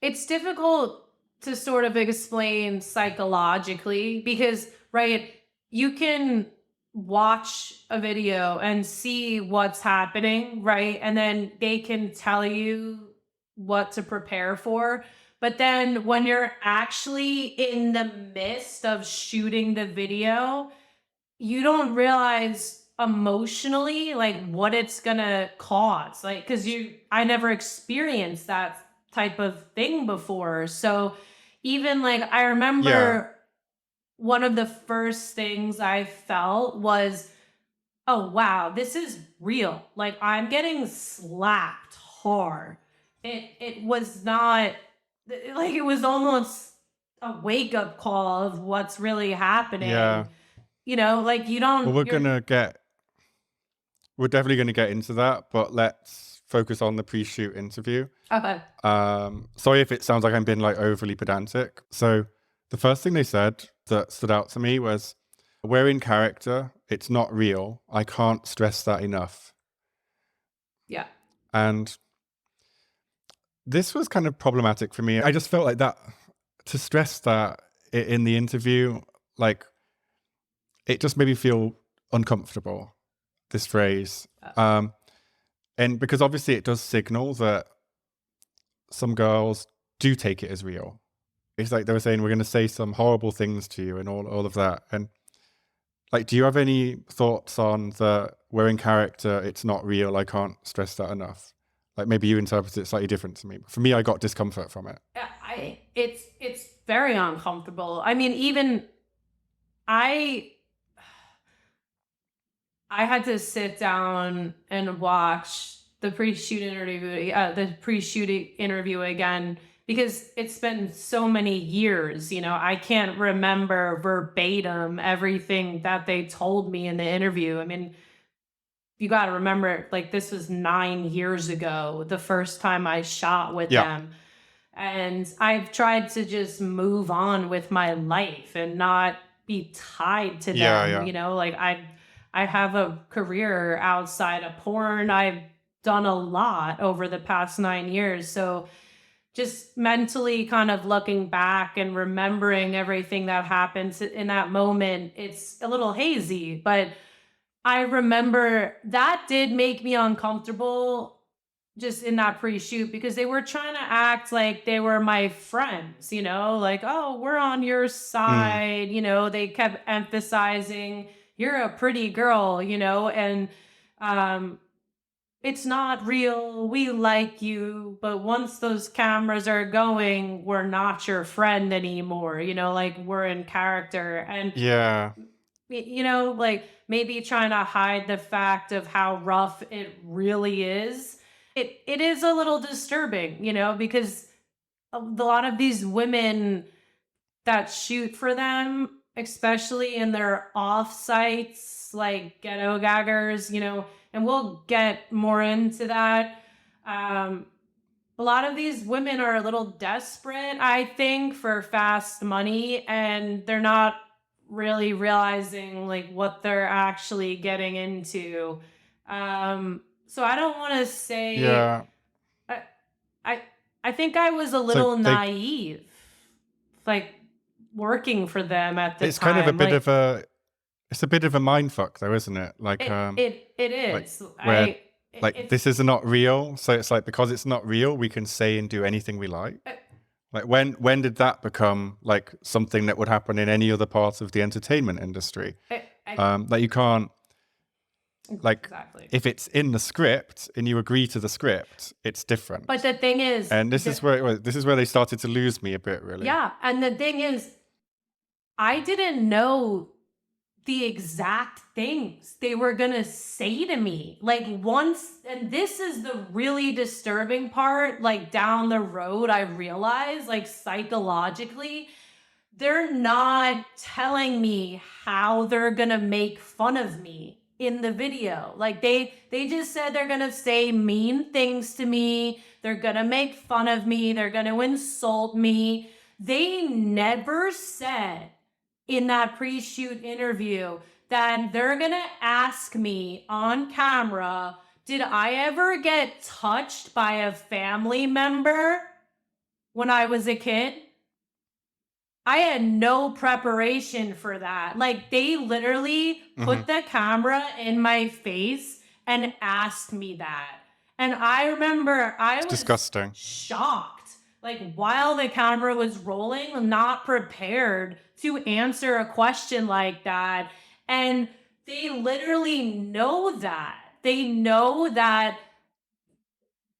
it's difficult to sort of explain psychologically because, right, you can watch a video and see what's happening, right? And then they can tell you what to prepare for. But then when you're actually in the midst of shooting the video, you don't realize emotionally like what it's gonna cause, like, because I never experienced that type of thing before. So even like I Yeah. remember one of the first things I felt was, oh wow, this is real, like I'm getting slapped hard. It was not like, it was almost a wake up call of what's really Yeah. happening. Like you Well, don't you're we're definitely gonna get into that, but let's focus on the pre-shoot interview. okay. Sorry if it sounds like I'm being like overly pedantic. So the first thing they said that stood out to me was, "We're in character. It's not real. I can't stress that enough." Yeah. And this was kind of problematic for me. I just felt like that to stress that in the interview, like it just made me feel uncomfortable. This phrase, Uh, um, and because obviously it does signal that some girls do take it as real. It's like they were saying, we're going to say some horrible things to you and all of that. And like, do you have any thoughts on the we're in character, it's not real, I can't stress that enough? Like maybe you interpret it slightly different to me. But for me, I got discomfort from it. it's very uncomfortable. I mean, even I I had to sit down and watch the pre-shooting interview again because it's been so many years. I can't remember verbatim everything that they told me in the interview. I mean, you got to remember, like, this was 9 years ago, the first time I shot with Yeah. them. And I've tried to just move on with my life and not be tied to Yeah. them. Yeah. Like I have a career outside of porn. I've done a lot over the past 9 years. So just mentally kind of looking back and remembering everything that happened in that moment, it's a little hazy, but I remember that did make me uncomfortable just in that pre-shoot because they were trying to act like they were my friends, like, oh, we're on your Mm. side. They kept emphasizing you're a pretty girl, and um it's not real. We like you, but once those cameras are going, we're not your friend anymore, like we're in character. And Yeah. like maybe trying to hide the fact of how rough it really is. It is a little disturbing, because a lot of these women that shoot for them, especially in their off sites like ghetto gaggers, and we'll get more into that. Um, a lot of these women are a little desperate, I think, for fast money, and they're not really realizing like what they're actually getting into. So I don't want to say Yeah. I, I I think I was a So little they, naive, like working for them at the it's kind of a time. bit Like of a, it's a bit of a mind fuck though, isn't it? it Like is. where like It's this is not real. So it's like because it's not real, we can say and do anything we like. Like when did that become like something that would happen in any other part of the entertainment industry? I That you can't like exactly. if it's in the script and you agree to the script, it's But different. the thing is, And this is where they started to lose me a bit, really. yeah, and the thing is, I didn't know the exact things they were gonna say to me. Like once, and this is the really disturbing part, like down the road, I realized, like psychologically, they're not telling me how they're gonna make fun of me in the video. Like they just said they're gonna say mean things to me, they're gonna make fun of me, they're gonna insult me. They never said in that pre-shoot interview that they're gonna ask me on camera, did I ever get touched by a family member? when I was a kid, I had no preparation for that. Like, they literally Mhm. put the camera in my face and asked me that. And I remember I It's was disgusting. shocked. Like, while the camera was rolling, I'm not prepared to answer a question like that. And they literally know that. They know that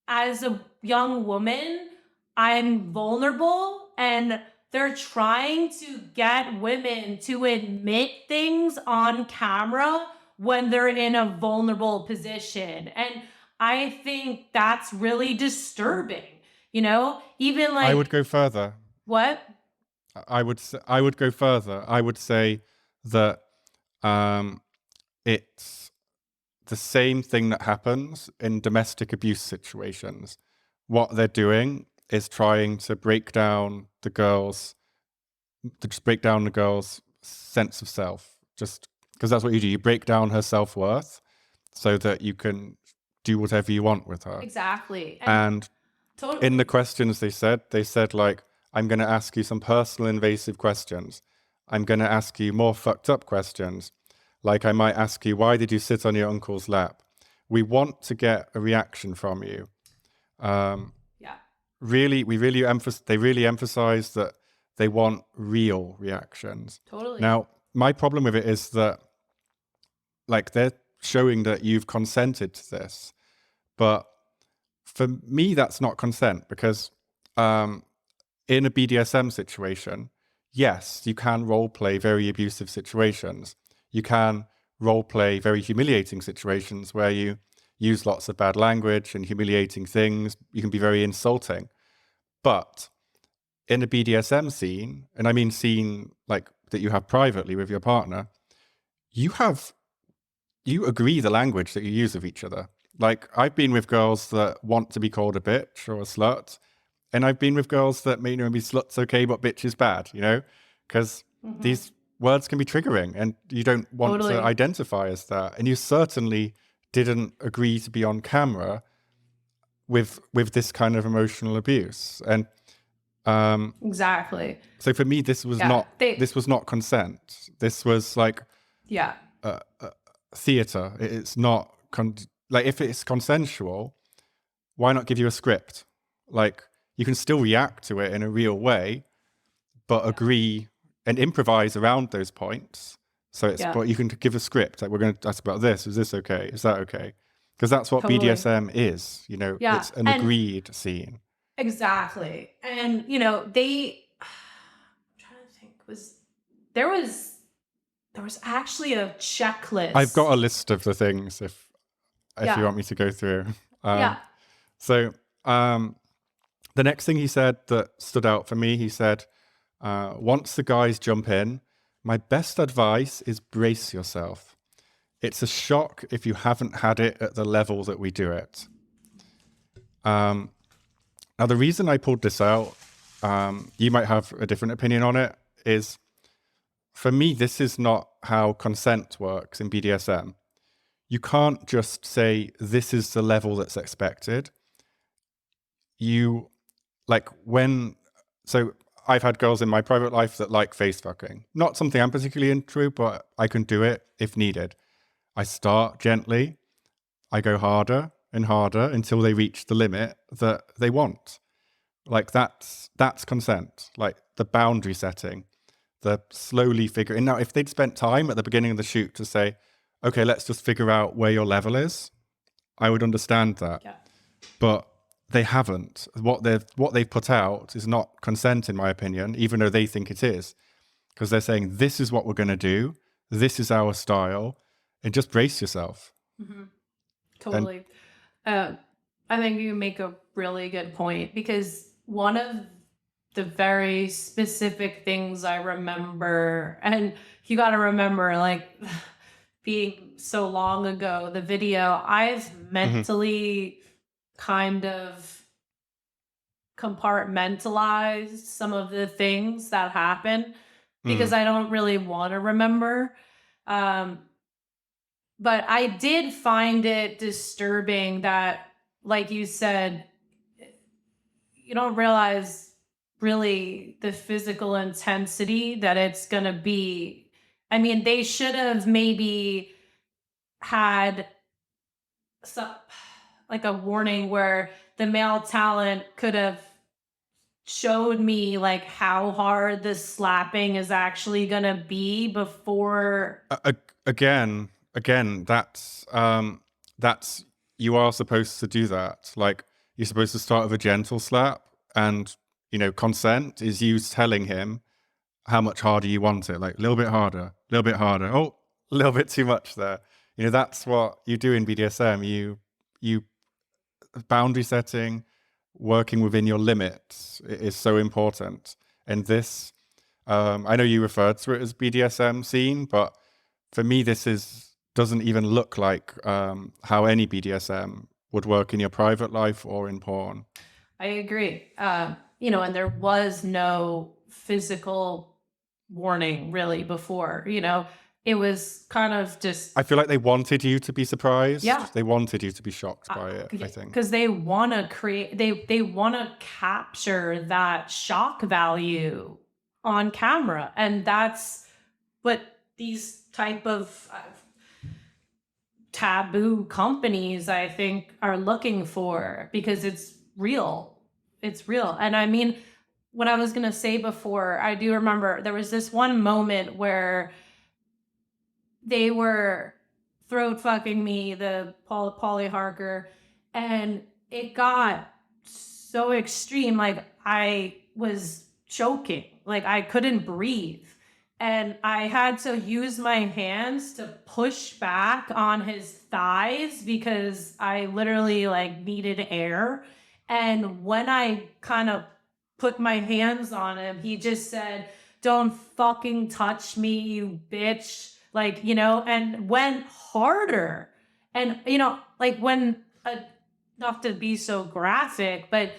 as a young woman, I'm vulnerable, and they're trying to get women to admit things on camera when they're in a vulnerable position. And I think that's really disturbing, even I would like, go further. what? I would go further. I would say that um, it's the same thing that happens in domestic abuse situations. What they're doing is trying to just break down the girl's sense of self. Just because that's what you do. You break down her self worth so that you can do whatever you want with her. Exactly. And And in the totally. questions they said like, I'm going to ask you some personal invasive questions. I'm going to ask you more fucked up questions. Like I might ask you, why did you sit on your uncle's lap? We want to get a reaction from you. Um, Yeah, they really emphasize that they want real reactions. totally. Now, my problem with it is that like they're showing that you've consented to this, but for me, that's not consent because um, in a BDSM situation, yes, you can role play very abusive situations. You can role play very humiliating situations where you use lots of bad language and humiliating things. You can be very insulting. But in a BDSM scene, and I mean scene like that you have privately with your partner, you have you agree the language that you use with each other. Like I've been with girls that want to be called a bitch or a slut, and I've been with girls that may be slut's okay, but bitch is bad, because Hmm. these words can be triggering and you don't want to Totally. identify as that. And you certainly didn't agree to be on camera with this kind of emotional abuse. And Exactly. so for me, Yeah. this was not consent. This was like Yeah. theater. It's not like if it's consensual, why not give you a script? Like you can still react to it in a real way, but Yeah. agree and improvise around those points. Yeah. But you can give a script like we're going to ask about this. Is this okay? Is that okay? Because that's what Totally. BDSM is. Yeah. It's an And agreed scene. exactly. And I'm trying to think, there was there was actually a I've got checklist. a list of the things if you Yeah. want me to go through. Yeah. Um, so the next thing he said that stood out for me, he said, once the guys jump in, my best advice is brace yourself. It's a shock if you haven't had it at the level that we do it. Now, the reason I pulled this out, you might have a different opinion on it, is for me, this is not how consent works in BDSM. You can't just say, this is the level that's expected. You, like, so I've had girls in my private life that like face fucking. Not something I'm particularly into, but I can do it if needed. I start gently, I go harder and harder until they reach the limit that they want. Like that's consent. Like the boundary setting, the slowly figuring. Now, if they'd spent time at the beginning of the shoot to say, okay, let's just figure out where your level is, I would understand that. Yeah. But they haven't. What they've put out is not consent, in my opinion, even though they think it is, because they're saying this is what we're going to do, this is our style, and just brace yourself. Hmm. And Totally. Uh, I think you make a really good point, because one of the very specific things I remember, and you got to remember, like, being so long ago, the video, I've mhm, mentally kind of compartmentalized some of the things that happen because mm, I don't really want to remember. Um, but I did find it disturbing that, like you said, you don't realize. really the physical intensity that it's going to be. I mean, they should have maybe had some like a warning where the male talent could have showed me like how hard the slapping is actually going to be before. Again, that's you are supposed to do that. Like, you're supposed to start with a gentle slap, and consent is you telling him how much harder you want it. Like, a little bit harder, a little bit harder. Oh, a little bit too much there. That's what you do in BDSM. You boundary setting, working within your limits is so important. And this, I know you referred to it as BDSM scene, but for me, this doesn't even look like how any BDSM would work in your private life or in porn. I agree. And there was no physical warning really before, it was kind of just, I feel like they wanted you to be surprised. yeah, They wanted you to be shocked by it, I think. because they want to create, they want to capture that shock value on camera. And that's what these type of taboo companies, I think, are looking for, because it's real. It's real. And I mean, what I was going to say before, I do remember there was this one moment where they were throat fucking me, the Polly Harker, and it got so extreme. Like, I was choking, like I couldn't breathe. And I had to use my hands to push back on his thighs because I literally like needed air. And when I kind of put my hands on him, he just said, "Don't fucking touch me, you bitch." Like, and went harder. And, like when, not to be so graphic, but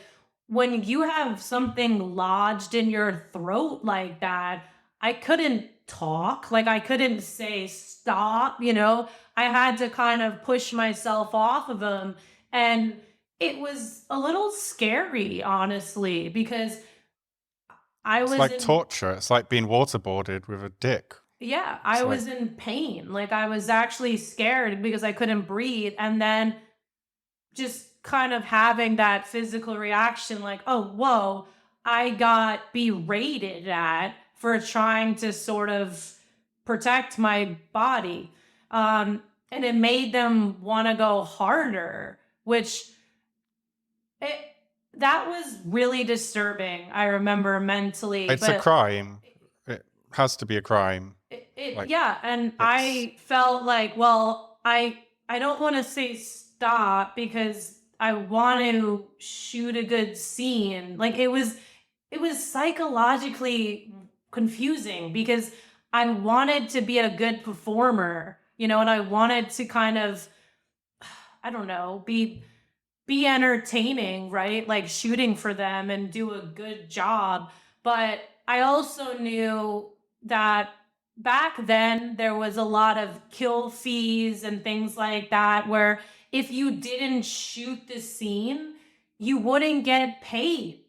when you have something lodged in your throat like that, I couldn't talk. Like, I couldn't say stop, I had to kind of push myself off of him. And it was a little scary, honestly, because I It's was like in, torture. It's like being waterboarded with a dick. yeah, I It's like, was in pain. Like, I was actually scared because I couldn't breathe. And then just kind of having that physical reaction, like, oh, whoa, I got berated at for trying to sort of protect my body. And it made them want to go harder, which it, that was really disturbing. I remember mentally, it's a but crime. It has to be a crime. Like, yeah, and it's I felt like, well, I don't want to say stop because I want to shoot a good scene. Like, it was psychologically confusing because I wanted to be a good performer, and I wanted to kind of, I don't know, be entertaining, right? Like, shooting for them and do a good job. But I also knew that back then there was a lot of kill fees and things like that, where if you didn't shoot the scene, you wouldn't get paid.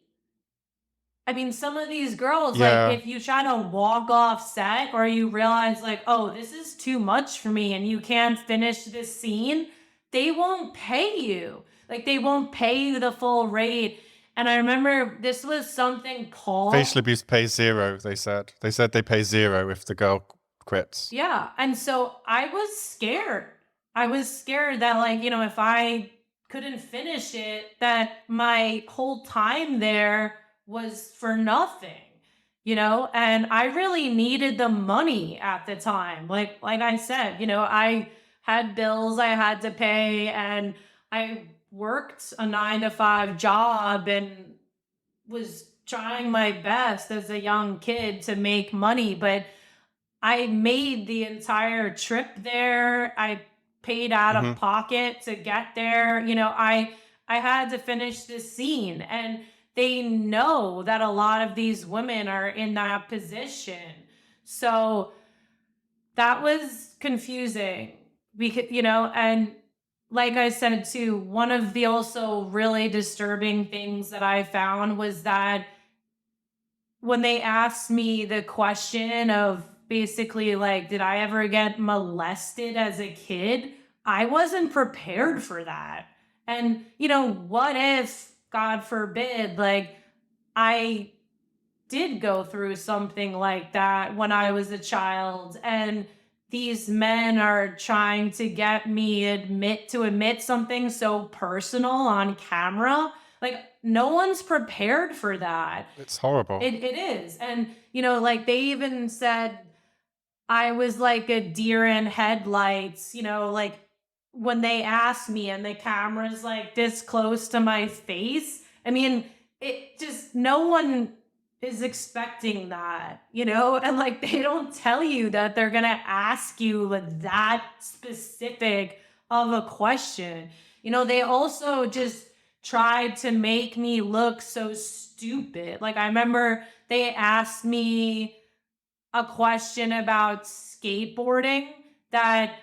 I mean, some of these girls, like, yeah. if you try to walk off set or you realize, like, oh, this is too much for me and you can't finish this scene, they won't pay you. Like, they won't pay you the full rate. And I remember this was something called, Facial abuse pays zero, they said. They said they pay zero if the girl quits. yeah. And so I was scared. I was scared that, like, if I couldn't finish it, that my whole time there was for nothing, and I really needed the money at the time. Like I said, I had bills I had to pay, and I worked a 9 to 5 job and was trying my best as a young kid to make money. But I made the entire trip there. I paid out of Hmm. pocket to get there. I had to finish this scene, and they know that a lot of these women are in that position. So that was confusing because, and like I said too, one of the also really disturbing things that I found was that when they asked me the question of basically like, did I ever get molested as a kid? I wasn't prepared for that. And, what if, God forbid, like I did go through something like that when I was a child, and these men are trying to get me admit something so personal on camera. Like, no one's prepared for that. It's horrible. It is. And, like they even said I was like a deer in headlights, like when they asked me and the camera's like this close to my face. I mean, it just, no one is expecting that, and like they don't tell you that they're gonna ask you like that specific of a question. They also just tried to make me look so stupid. Like I remember they asked me a question about skateboarding that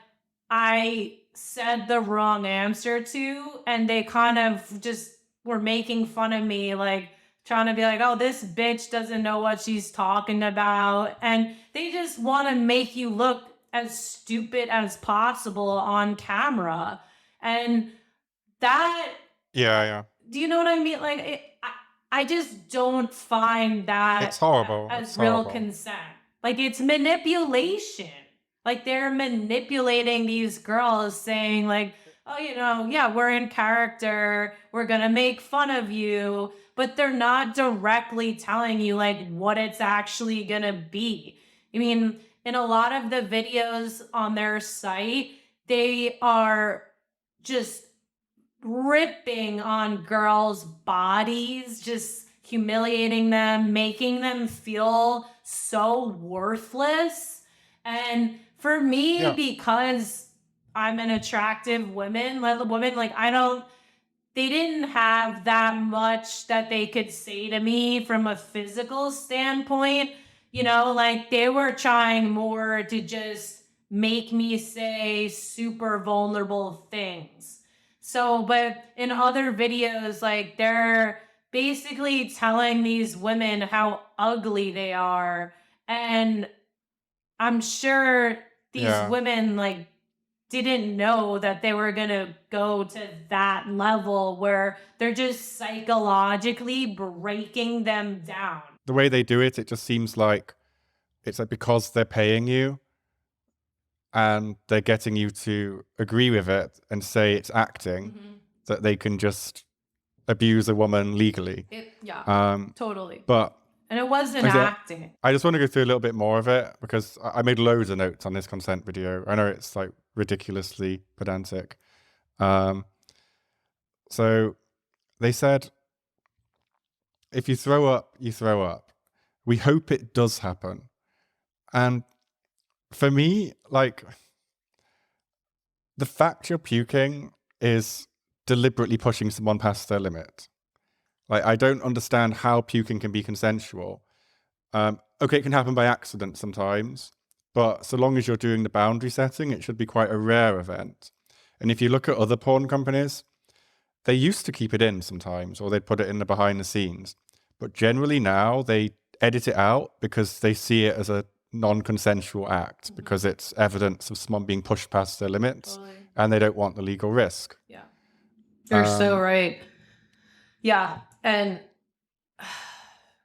I said the wrong answer to, and they kind of just were making fun of me, like trying to be like, oh, this bitch doesn't know what she's talking about. And they just want to make you look as stupid as possible on camera. And that, Yeah. do you know what I mean? Like, I just don't find that It's horrible. as It's real horrible. consent. Like, it's manipulation. Like, they're manipulating these girls, saying, like, oh, yeah, we're in character. We're going to make fun of you. But they're not directly telling you, like, what it's actually going to be. I mean, in a lot of the videos on their site, they are just ripping on girls' bodies, just humiliating them, making them feel so worthless. And for me, Yeah. because I'm an attractive woman, like they didn't have that much that they could say to me from a physical standpoint. Like they were trying more to just make me say super vulnerable things. So, but in other videos, like they're basically telling these women how ugly they are. And I'm sure these Yeah. women like didn't know that they were going to go to that level where they're just psychologically breaking them down. The way they do it, it just seems like it's like because they're paying you and they're getting you to agree with it and say it's acting, that they can just abuse a woman legally. Yeah, totally. But And it wasn't like I said, acting. I just want to go through a little bit more of it because I made loads of notes on this consent video. I know it's like ridiculously pedantic. So they said, if you throw up, you throw up. We hope it does happen. And for me, like, the fact you're puking is deliberately pushing someone past their limit. Like, I don't understand how puking can be consensual. Okay, it can happen by accident sometimes, but so long as you're doing the boundary setting, it should be quite a rare event. And if you look at other porn companies, they used to keep it in sometimes, or they'd put it in the behind the scenes. But generally now they edit it out because they see it as a non-consensual act, because it's evidence of someone being pushed past their limits, and they don't want the legal risk. Yeah. You're so right. Yeah. And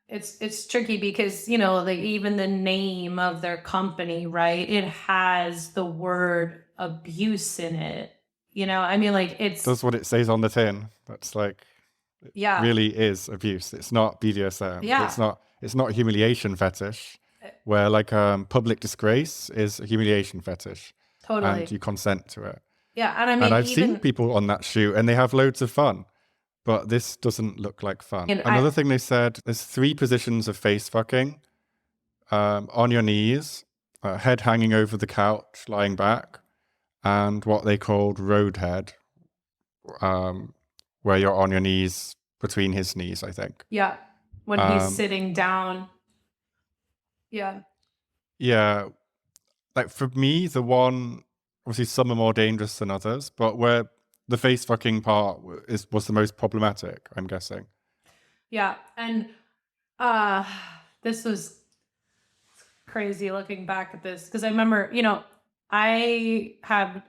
it's tricky because, like even the name of their company, right? It has the word abuse in it. I mean, like it's Does what it says on the tin. That's like, yeah, really is abuse. It's not BDSM. yeah, It's not a humiliation fetish, where like public disgrace is a humiliation fetish, totally. and you consent to it. Yeah, and I mean, And I've even seen people on that shoot, and they have loads of fun. But this doesn't look like fun. And Another thing they said, there's 3 positions of face fucking. On your knees, head hanging over the couch, lying back, and what they called road head, where you're on your knees between his knees, I think. Yeah, when he's sitting down. Yeah. Yeah, like for me, the one, obviously some are more dangerous than others, but where the face fucking part was the most problematic, I'm guessing. Yeah, and uh this was crazy looking back at this, because I remember, you know, I have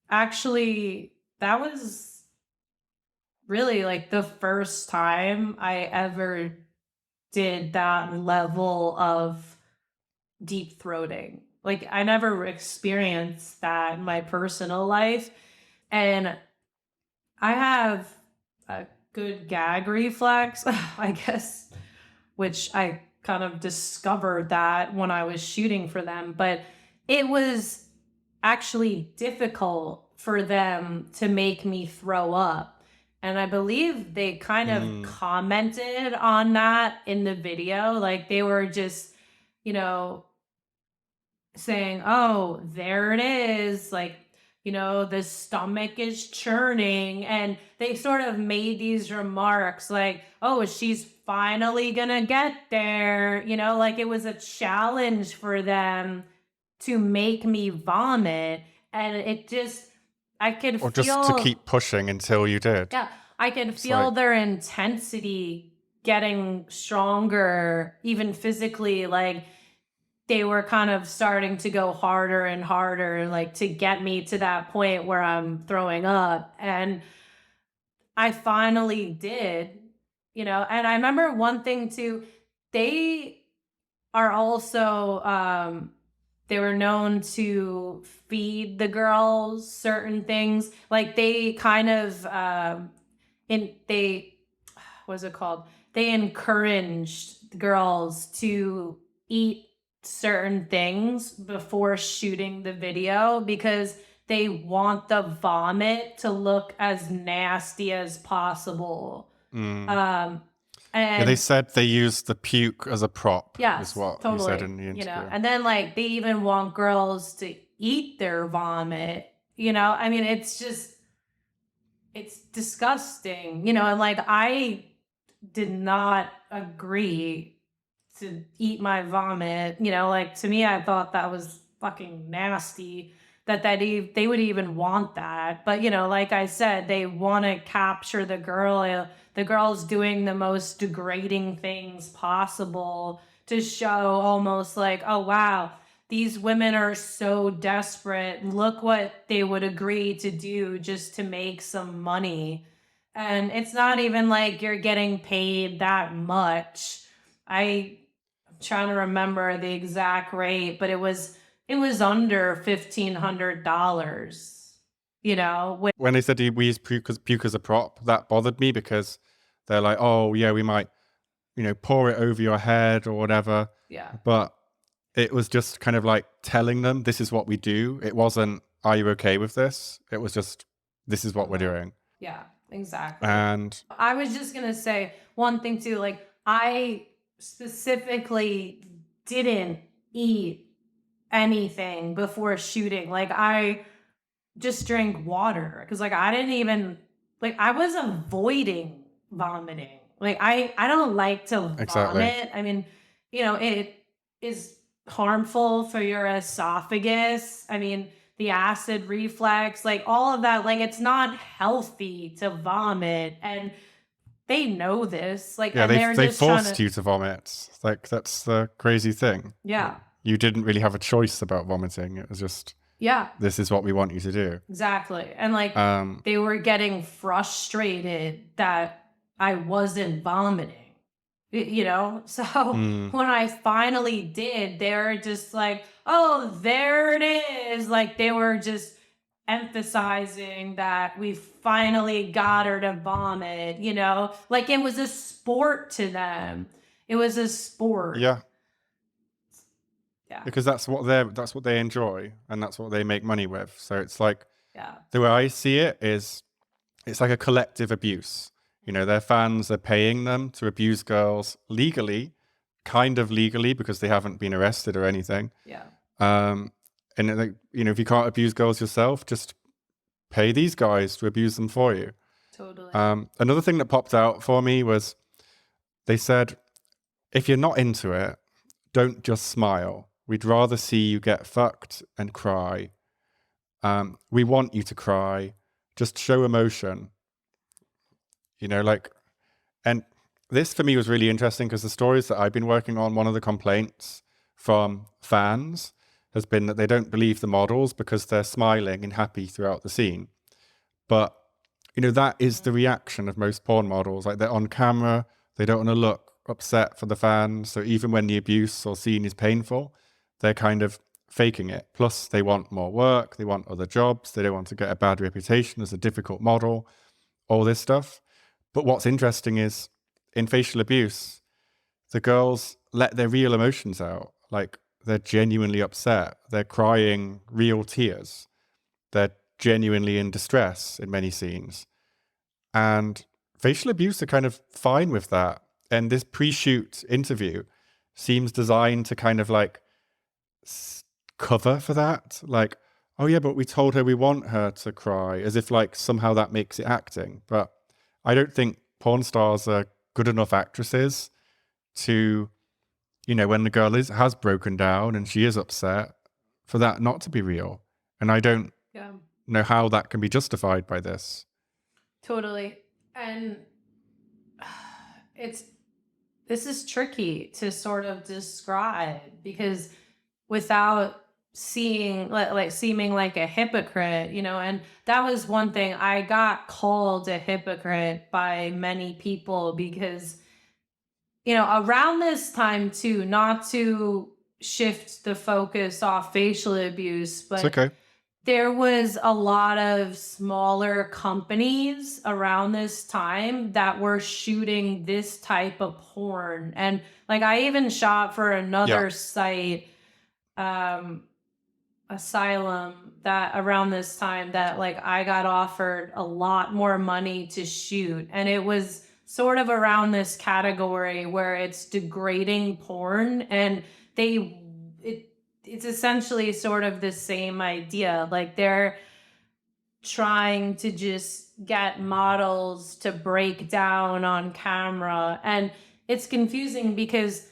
actually, that was really like the first time I ever did that level of deep throating. Like, I never experienced that in my personal life. And I have a good gag reflex, I guess, which I kind of discovered that when I was shooting for them. But it was actually difficult for them to make me throw up. And I believe they kind of Mm. commented on that in the video. Like, they were just, you know, saying, "Oh, there it is." Like, you know, the stomach is churning. And they sort of made these remarks like, "Oh, she's finally gonna get there." You know, like it was a challenge for them to make me vomit. And it just, I could Or just to feel, keep pushing until you did. yeah, I could It's feel like, their intensity getting stronger, even physically. Like, they were kind of starting to go harder and harder, like to get me to that point where I'm throwing up. And I finally did, you know. And I remember one thing too, they are also, they were known to feed the girls certain things. Like, they kind of, they, what's it called? They encouraged girls to eat certain things before shooting the video, because they want the vomit to look as nasty as possible. mm. Um, Yeah, they and said they used the puke as a prop, is yes, what he said totally. in the You know, interview. and then like they even want girls to eat their vomit. You know, I mean, it's just, it's disgusting. You know, and like I did not agree to eat my vomit. You know, like to me, I thought that was fucking nasty. They would even want that. But you know, like I said, they want to capture the girl. The girl's doing the most degrading things possible to show almost like, oh wow, these women are so desperate. Look what they would agree to do just to make some money. And it's not even like you're getting paid that much. I'm trying to remember the exact rate, but it was under $1,500. You know, When they said we use puke as a prop, that bothered me because they're like, oh, yeah, we might, pour it over your head or whatever. yeah, But it was just kind of like telling them this is what we do. It wasn't, are you okay with this? It was just, this is what we're doing. yeah, exactly. And I was just gonna say one thing too. Like, I specifically didn't eat anything before shooting. Like, I just drank water, because like I didn't even, like I was avoiding vomiting. Like, I don't like to exactly. vomit. I mean, you know, it is harmful for your esophagus. I mean, the acid reflux, like all of that, like it's not healthy to vomit. And they know this. Like, Yeah, and they they're they just trying to, forced you to vomit. Like that's the crazy thing. Like, yeah. you didn't really have a choice about vomiting. It was just, Yeah. this is what we want you to do. Exactly. And like Um, they were getting frustrated that I wasn't vomiting. You know? So mm, when I finally did, they were just like, "Oh, there it is." Like, they were just emphasizing that we finally got her to vomit, you know? Like, it was a sport to them. It was a sport. yeah, Yeah. because that's what they enjoy and that's what they make money with. So it's like, Yeah. the way I see it is, it's like a collective abuse. Their fans are paying them to abuse girls legally, kind of legally, because they haven't been arrested or anything. Yeah. Um, and like, if you can't abuse girls yourself, just pay these guys to abuse them for you. Totally. Another thing that popped out for me was they said, if you're not into it, don't just smile. We'd rather see you get fucked and cry. We want you to cry. Just show emotion. Like, and this for me was really interesting because the stories that I've been working on, one of the complaints from fans has been that they don't believe the models because they're smiling and happy throughout the scene. But, that is the reaction of most porn models. Like, they're on camera, they don't want to look upset for the fans. So even when the abuse or scene is painful, they're kind of faking it. Plus, they want more work, they want other jobs, they don't want to get a bad reputation as a difficult model, all this stuff. But what's interesting is in Facial Abuse, the girls let their real emotions out. Like, they're genuinely upset, they're crying real tears, they're genuinely in distress in many scenes. And Facial Abuse are kind of fine with that. And this pre-shoot interview seems designed to kind of like cover for that. Like, oh yeah, but we told her we want her to cry, as if like somehow that makes it acting. But I don't think porn stars are good enough actresses to, when the girl has broken down and she is upset, for that not to be real. And I don't Yeah, know how that can be justified by this. totally. And this is tricky to sort of describe because without seeming like a hypocrite, and that was one thing. I got called a hypocrite by many people because, around this time too, not to shift the focus off facial abuse, It's but okay. there was a lot of smaller companies around this time that were shooting this type of porn. And like I even shot for Yeah. another site, Asylum, that around this time that like I got offered a lot more money to shoot. And it was sort of around this category where it's degrading porn, and it's essentially sort of the same idea. Like they're trying to just get models to break down on camera. And it's confusing because,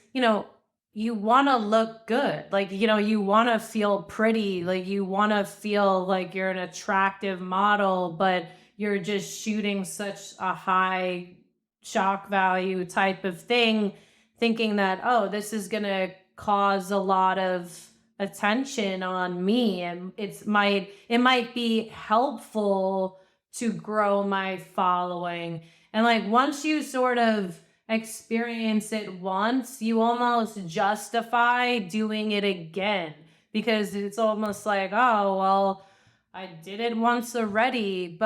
you want to look good. Like, you want to feel pretty. Like, you want to feel like you're an attractive model, but you're just shooting such a high shock value type of thing, thinking that, oh, this is going to cause a lot of attention on me, and it might be helpful to grow my following. And like once you sort of experience it once, you almost justify doing it again because it's almost like, oh well, I did it once already.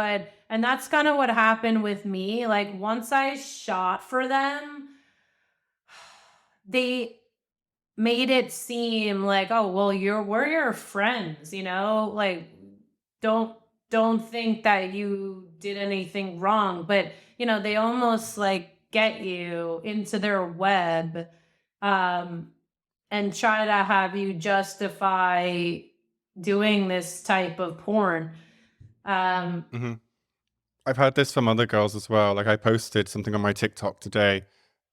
And that's kind of what happened with me. Like once I shot for them, they made it seem like, oh well, we're your friends, like don't don't think that you did anything wrong. But they almost like get you into their web, um and try to have you justify doing this type of porn. Mm-hmm. I've heard this from other girls as well. Like, I posted something on my TikTok today,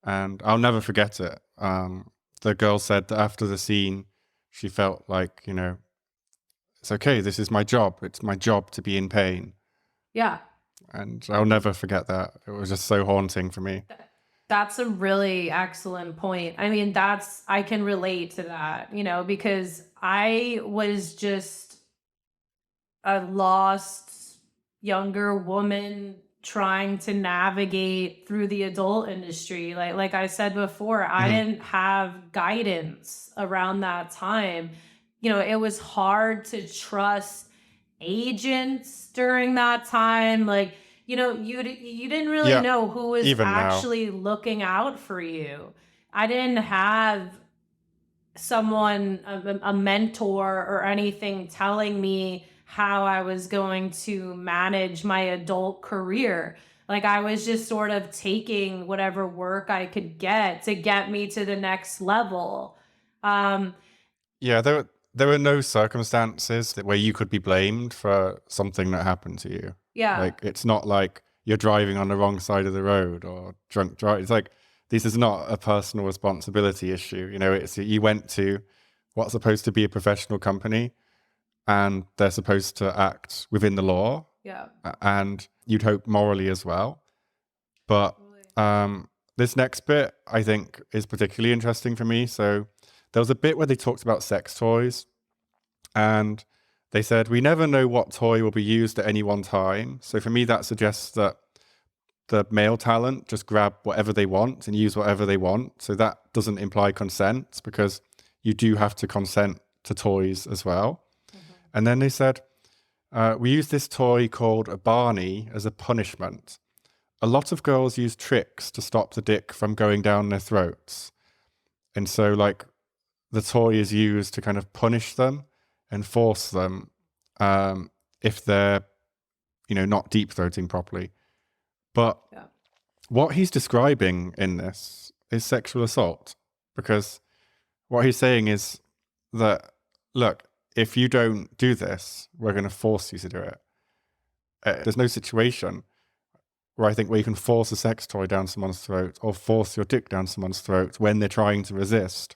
and I'll never forget it. The girl said that after the scene, she felt like, it's okay. This is my job. It's my job to be in pain. Yeah. And I'll never forget that. It was just so haunting for me. That's a really excellent point. I mean, I can relate to that, because I was just a lost younger woman trying to navigate through the adult industry. Like I said before, I Mm-hmm. didn't have guidance around that time. It was hard to trust agents during that time. Like, you didn't really Yeah, know who was even now. actually looking out for you. I didn't have someone, a mentor or anything, telling me how I was going to manage my adult career. Like I was just sort of taking whatever work I could get to get me to the next level. Um, Yeah, there were no circumstances where you could be blamed for something that happened to you. yeah, Like, it's not like you're driving on the wrong side of the road or drunk drive. It's like, this is not a personal responsibility issue. It's you went to what's supposed to be a professional company, and they're supposed to act within the law, yeah. and you'd hope morally as well. But Totally. this next bit I think is particularly interesting for me. So there was a bit where they talked about sex toys, and they said, we never know what toy will be used at any one time. So for me, that suggests that the male talent just grab whatever they want and use whatever they want. So that doesn't imply consent, because you do have to consent to toys as well. Mhm. And then they said, we use this toy called a Barney as a punishment. A lot of girls use tricks to stop the dick from going down their throats. And so, like, the toy is used to kind of punish them and force them, if they're, not deep throating properly. But Yeah. what he's describing in this is sexual assault, because what he's saying is that, look, if you don't do this, we're going to force you to do it. There's no situation where I think where you can force a sex toy down someone's throat or force your dick down someone's throat when they're trying to resist,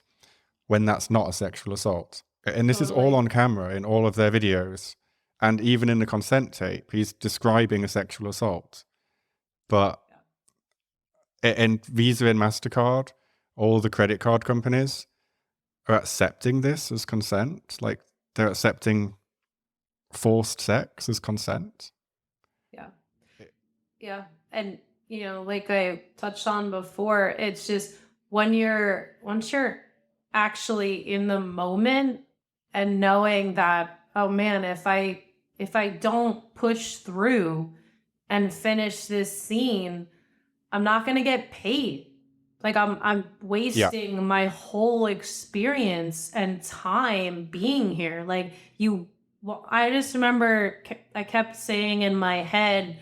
when that's not a sexual assault. And this is all Totally. on camera in all of their videos. And even in the consent tape, he's describing a sexual assault. But, and Visa and MasterCard, all the credit card companies are accepting this as consent. Like, they're accepting forced sex as consent. Yeah. Yeah. And, like I touched on before, it's just once you're actually in the moment and knowing that, oh man, if I don't push through and finish this scene, I'm not going to get paid. Like I'm Yeah. wasting my whole experience and time being here. Like I just remember I kept saying in my head,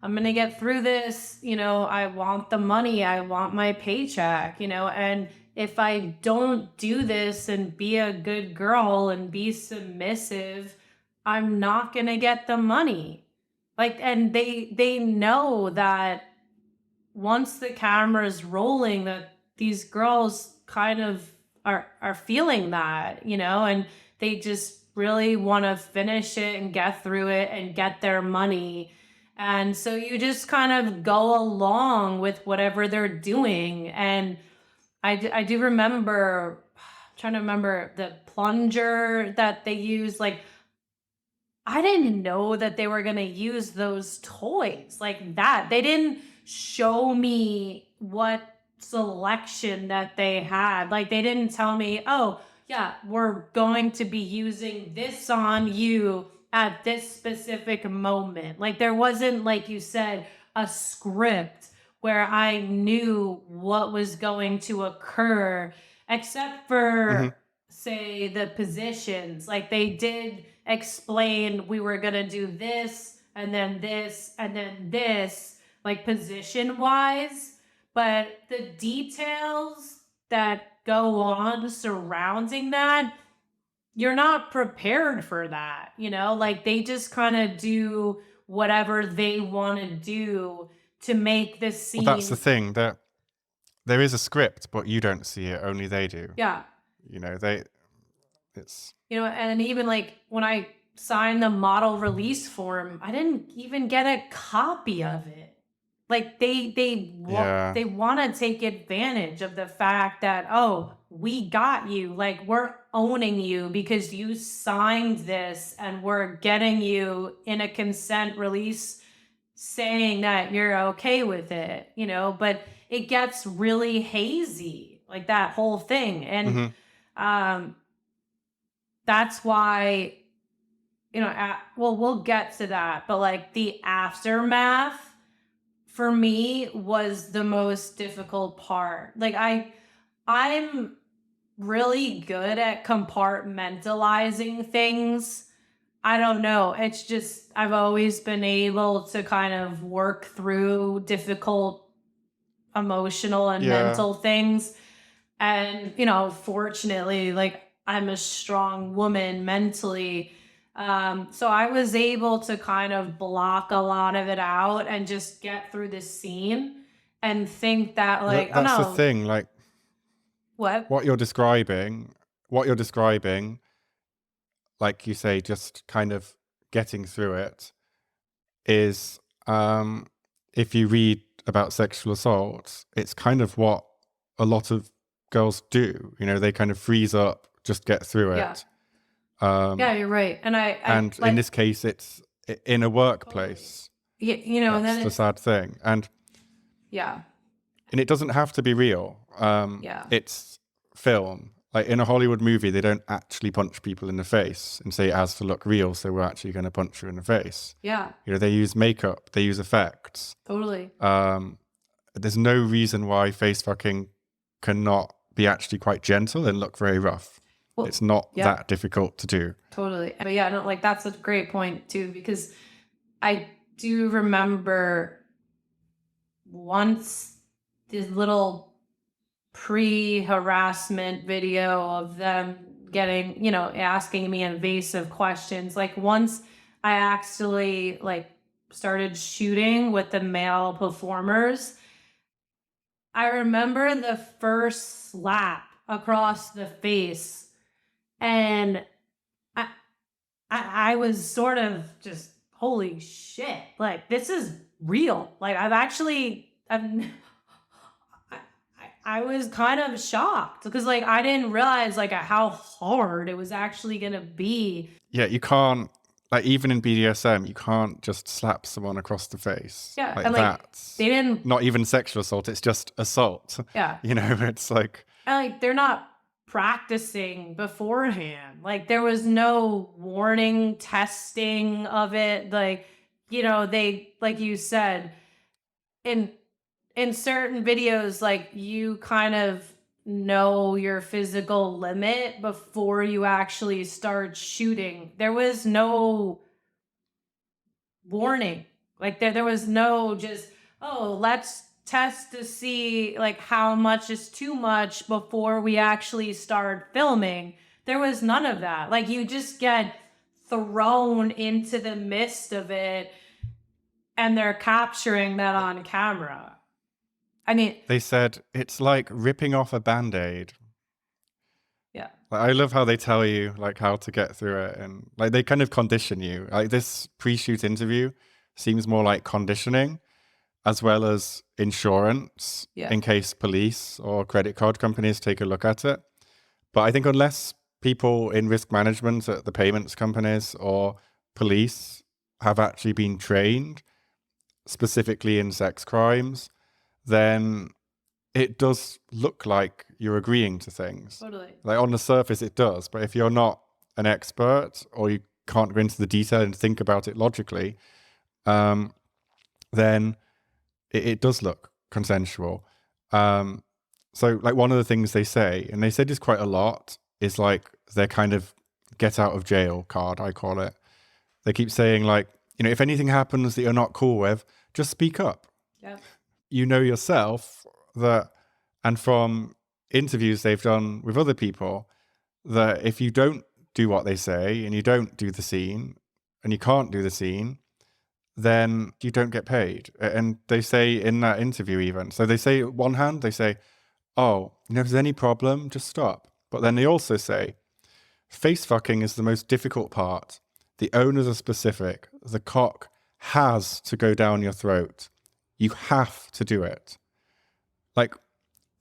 I'm going to get through this. I want the money. I want my paycheck, and if I don't do this and be a good girl and be submissive, I'm not going to get the money. Like, and they know that once the camera is rolling, that these girls kind of are feeling that, and they just really want to finish it and get through it and get their money. And so you just kind of go along with whatever they're doing. And I do remember, I'm trying to remember the plunger that they use. Like, I didn't know that they were going to use those toys like that. They didn't show me what selection that they had. Like, they didn't tell me, oh, yeah, we're going to be using this on you at this specific moment. Like, there wasn't, like you said, a script where I knew what was going to occur, except Mm-hmm. for, say, the positions. Like, they did explain we were going to do this and then this and then this, like position wise, but the details that go on surrounding that, you're not prepared for that, like they just kind of do whatever they want to do to make the Well, that's the scene. thing, that there is a script, but you don't see it, only they do. Yeah. It's And even like when I signed the model release form, I didn't even get a copy of it. Like yeah. they want to take advantage of the fact that, oh, we got you. Like, we're owning you because you signed this, and we're getting you in a consent release saying that you're okay with it, but it gets really hazy, like that whole thing. And Mm-hmm. um that's why, well, we'll get to that, but like the aftermath for me was the most difficult part. Like I'm really good at compartmentalizing things. I don't know. It's just I've always been able to kind of work through difficult emotional and Yeah. mental things. And, fortunately, like I'm a strong woman mentally. So I was able to kind of block a lot of it out and just get through the scene and think that, like, oh That's the no, thing. Like, what? what you're describing, what you're describing, like you say, just kind of getting through it is, if you read about sexual assault, it's kind of what a lot of girls do. You know, they kind of freeze up, just get through Yeah. it. Um, Yeah, you're right. And I and in like this case, it's in a totally. workplace. You know, and That's then the it's sad thing. yeah. And it doesn't have to be real. Yeah. It's film. Like in a Hollywood movie, they don't actually punch people in the face and say it has to look real, so we're actually going to punch you in the face. Yeah. You know, they use makeup, they use effects. Totally. There's no reason why face fucking cannot be actually quite gentle and look very rough. Well, It's not yeah. that difficult to do. Totally. But yeah, no, like that's a great point too, because I do remember once this little pre-harassment video of them getting, you know, asking me invasive questions. Like once I actually like started shooting with the male performers, I remember the first slap across the face, and I I was sort of just holy shit, like this is real. Like I was kind of shocked because like I didn't realize like how hard it was actually gonna be. Yeah, you can't, like, even in BDSM, you can't just slap someone across the face. Yeah, Like, and like that's they didn't. not even sexual assault, it's just assault. Yeah, You know, it's like, and like they're not practicing beforehand. Like there was no warning testing of it. Like you know they like you said in certain videos, like you kind of know your physical limit before you actually start shooting. There was no warning. Like there was no just, oh, let's test to see like how much is too much before we actually start filming. There was none of that. Like you just get thrown into the midst of it and they're capturing that on camera. I mean, they said it's like ripping off a band-aid. yeah. Like, I love how they tell you like how to get through it, and like they kind of condition you. Like this pre-shoot interview seems more like conditioning as well as insurance Yeah. in case police or credit card companies take a look at it. But I think unless people in risk management at the payments companies or police have actually been trained specifically in sex crimes, then it does look like you're agreeing to things. Totally. Like on the surface, it does. But if you're not an expert or you can't go into the detail and think about it logically, then it does look consensual. So like one of the things they say, and they say this quite a lot, is like their kind of get out of jail card, I call it. They keep saying like, you know, if anything happens that you're not cool with, just speak up. Yeah. You know yourself that, and from interviews they've done with other people, that if you don't do what they say and you don't do the scene and you can't do the scene, then you don't get paid. And they say in that interview even, so they say one hand, they say, oh, you know, if there's any problem, just stop. But then they also say, face fucking is the most difficult part. The owners are specific. The cock has to go down your throat. You have to do it. Like,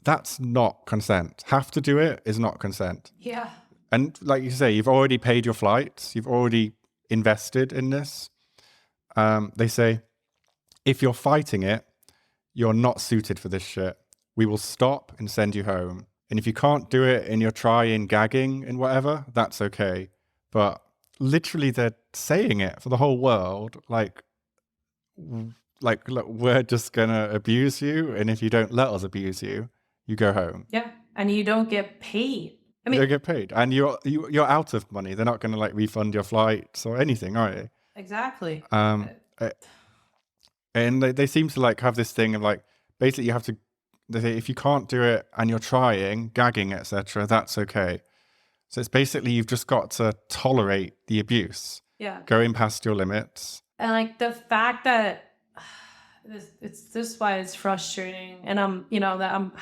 that's not consent. Have to do it is not consent. Yeah. And like you say, you've already paid your flights. You've already invested in this. They say, if you're fighting it, you're not suited for this shit. We will stop and send you home. And if you can't do it and you're trying gagging and whatever, that's okay. But literally they're saying it for the whole world. Like, look, we're just gonna abuse you. And if you don't let us abuse you, you go home. Yeah. And you don't get paid. I You mean, don't get paid. And you're out of money. They're not gonna like refund your flights or anything, are they? exactly. Uh, and they seem to like have this thing of like, basically you have to, they say if you can't do it and you're trying, gagging, etc., that's okay. So it's basically you've just got to tolerate the abuse, Yeah. going past your limits. And like the fact that it's this why it's frustrating. And I'm, you know, that I'm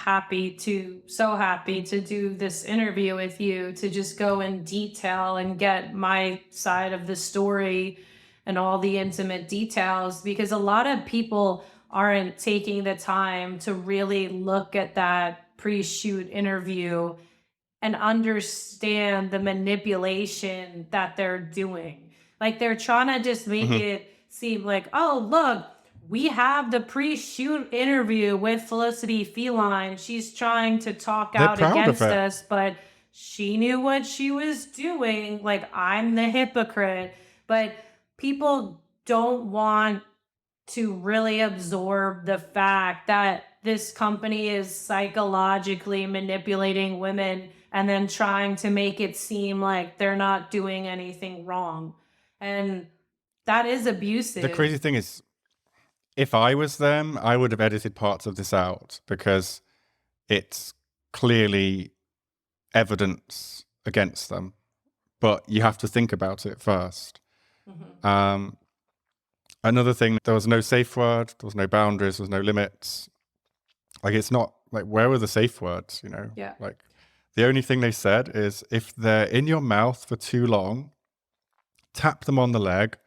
so happy to do this interview with you to just go in detail and get my side of the story and all the intimate details, because a lot of people aren't taking the time to really look at that pre-shoot interview and understand the manipulation that they're doing. Like they're trying to just make Mhm. it seem like, oh, look, we have the pre-shoot interview with Felicity Feline. She's trying to talk They're out proud of against it. us, but she knew what she was doing. Like I'm the hypocrite. But people don't want to really absorb the fact that this company is psychologically manipulating women and then trying to make it seem like they're not doing anything wrong. And that is The abusive. crazy thing is, if I was them, I would have edited parts of this out because it's clearly evidence against them. But you have to think about it first. Mhm. Um, Another thing, there was no safe word, there was no boundaries, there was no limits. Like, it's not like, where were the safe words, you know? Yeah. Like, the only thing they said is if they're in your mouth for too long, tap them on the leg,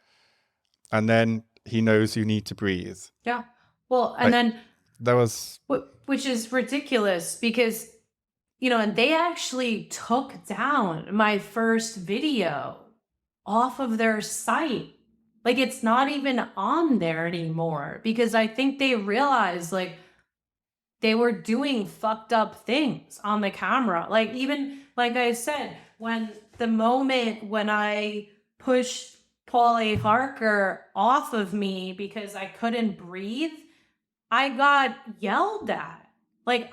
and then he knows you need to breathe. Yeah. Well, and Like, then there was, which is ridiculous because, and they actually took down my first video off of their site. Like it's not even on there anymore because I think they realized like they were doing fucked up things on the camera. Like even like I said, when the moment when I pushed Polly Harker off of me because I couldn't breathe, I got yelled at. Like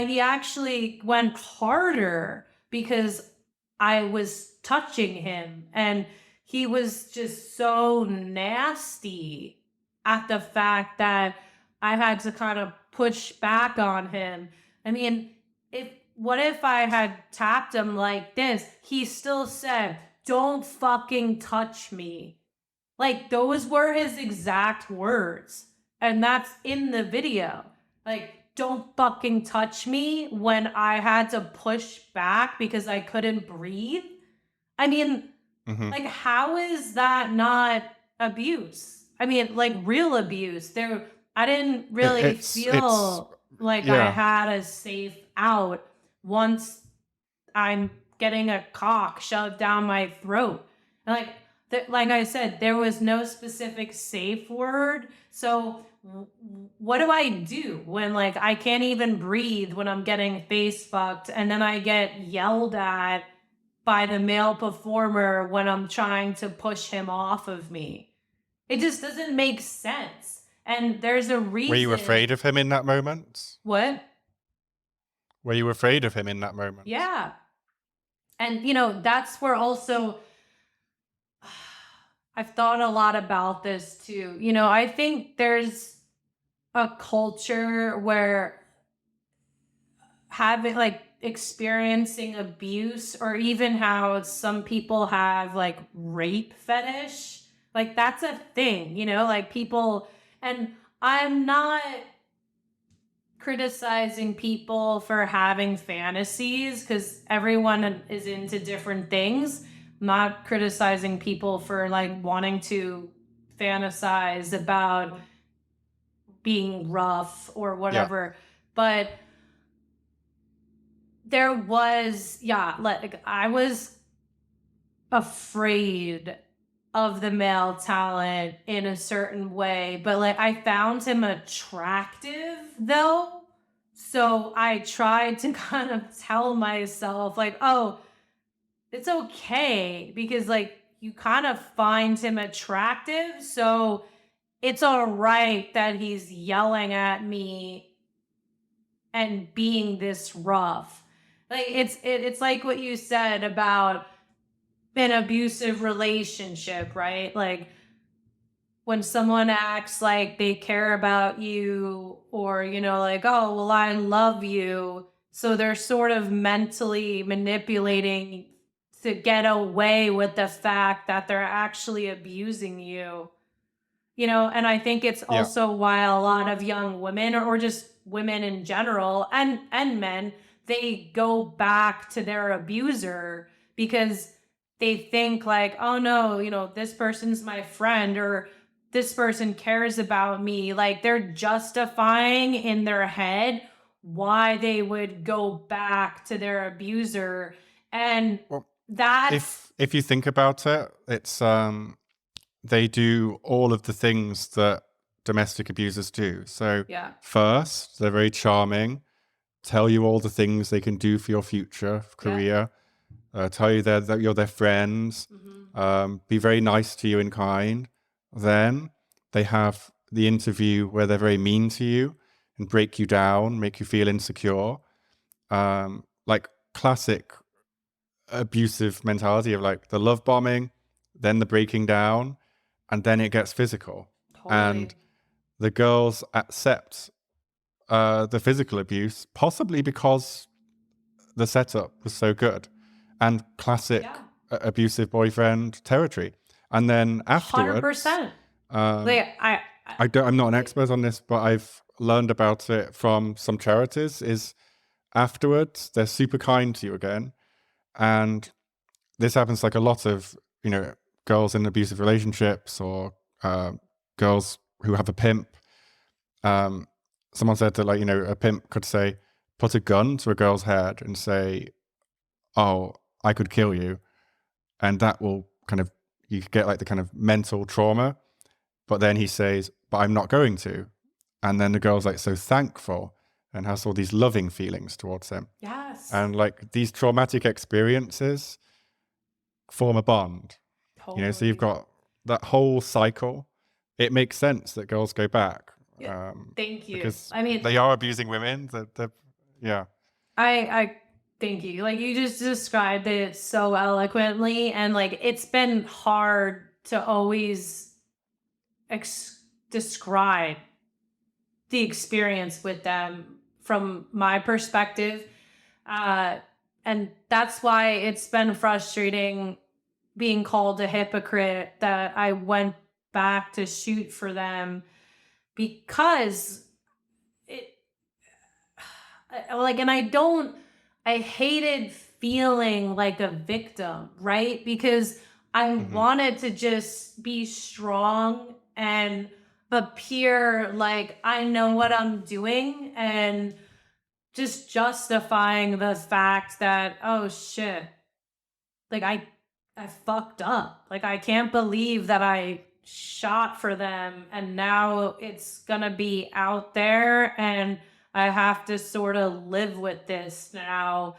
he actually went harder because I was touching him and he was just so nasty at the fact that I had to kind of push back on him. I mean, what if I had tapped him like this? He still said, "Don't fucking touch me." Like those were his exact words. And that's in the video. Like, don't fucking touch me when I had to push back because I couldn't breathe. I mean, mhm. like, how is that not abuse? I mean, like real abuse. I didn't really It's, feel like I yeah, had a safe out once I'm getting a cock shoved down my throat. And like I said, there was no specific safe word. So what do I do when like I can't even breathe when I'm getting face fucked and then I get yelled at by the male performer when I'm trying to push him off of me? It just doesn't make sense. And there's a were you reason. afraid of him in that moment? What? Were you afraid of him in that moment? Yeah. And that's where also I've thought a lot about this too. I think there's a culture where having like experiencing abuse or even how some people have like rape fetish, like that's a thing, like people, and I'm not criticizing people for having fantasies because everyone is into different things. I'm not criticizing people for like wanting to fantasize about being rough or Yeah. whatever. But there was, yeah, like I was afraid of the male talent in a certain way, but like I found him attractive though. So I tried to kind of tell myself, like, oh, it's okay because like you kind of find him attractive. So it's all right that he's yelling at me and being this rough. Like it's like what you said about an abusive relationship, right? Like when someone acts like they care about you or like, oh, well, I love you, so they're sort of mentally manipulating to get away with the fact that they're actually abusing you. And I think it's Yeah. also why a lot of young women or just women in general and men, they go back to their abuser because they think like, oh no, this person's my friend, or this person cares about me. Like they're justifying in their head why they would go back to their abuser. And Well, that's, if you think about it, it's they do all of the things that domestic abusers do. So yeah, first, they're very charming, tell you all the things they can do for your future yeah. career, tell you that you're their friends, Hmm. be very nice to you and kind. Then they have the interview where they're very mean to you and break you down, make you feel insecure. Like classic abusive mentality of like the love bombing, then the breaking down, and then it gets physical. And Totally. the girls accept the physical abuse, possibly because the setup was so good and classic Yeah. abusive boyfriend territory. And then afterwards, 100%. um, Like I'm not an totally. expert on this, but I've learned about it from some charities. Is afterwards they're super kind to you again, and this happens like a lot of girls in abusive relationships or girls who have a pimp. Um, Someone said that like a pimp could say, put a gun to a girl's head and say, "Oh, I could kill you," and that will kind of you could get like the kind of mental trauma. But then he says, "But I'm not going to," and then the girl's like so thankful and has all these loving feelings towards him. Yes. And like these traumatic experiences form a bond. So you've Totally. got that whole cycle. It makes sense that girls go back Yeah. Thank you. because I mean, they are abusing women. Yeah. I thank you. Like you just described it so eloquently, and like it's been hard to always describe the experience with them from my perspective. Uh, and that's why it's been frustrating being called a hypocrite that I went back to shoot for them because it like, and I hated feeling like a victim, right? Because I Hmm. wanted to just be strong and appear like I know what I'm doing and just justifying the fact that, oh shit, like I fucked up. Like I can't believe that I shot for them and now it's going to be out there and I have to sort of live with this now.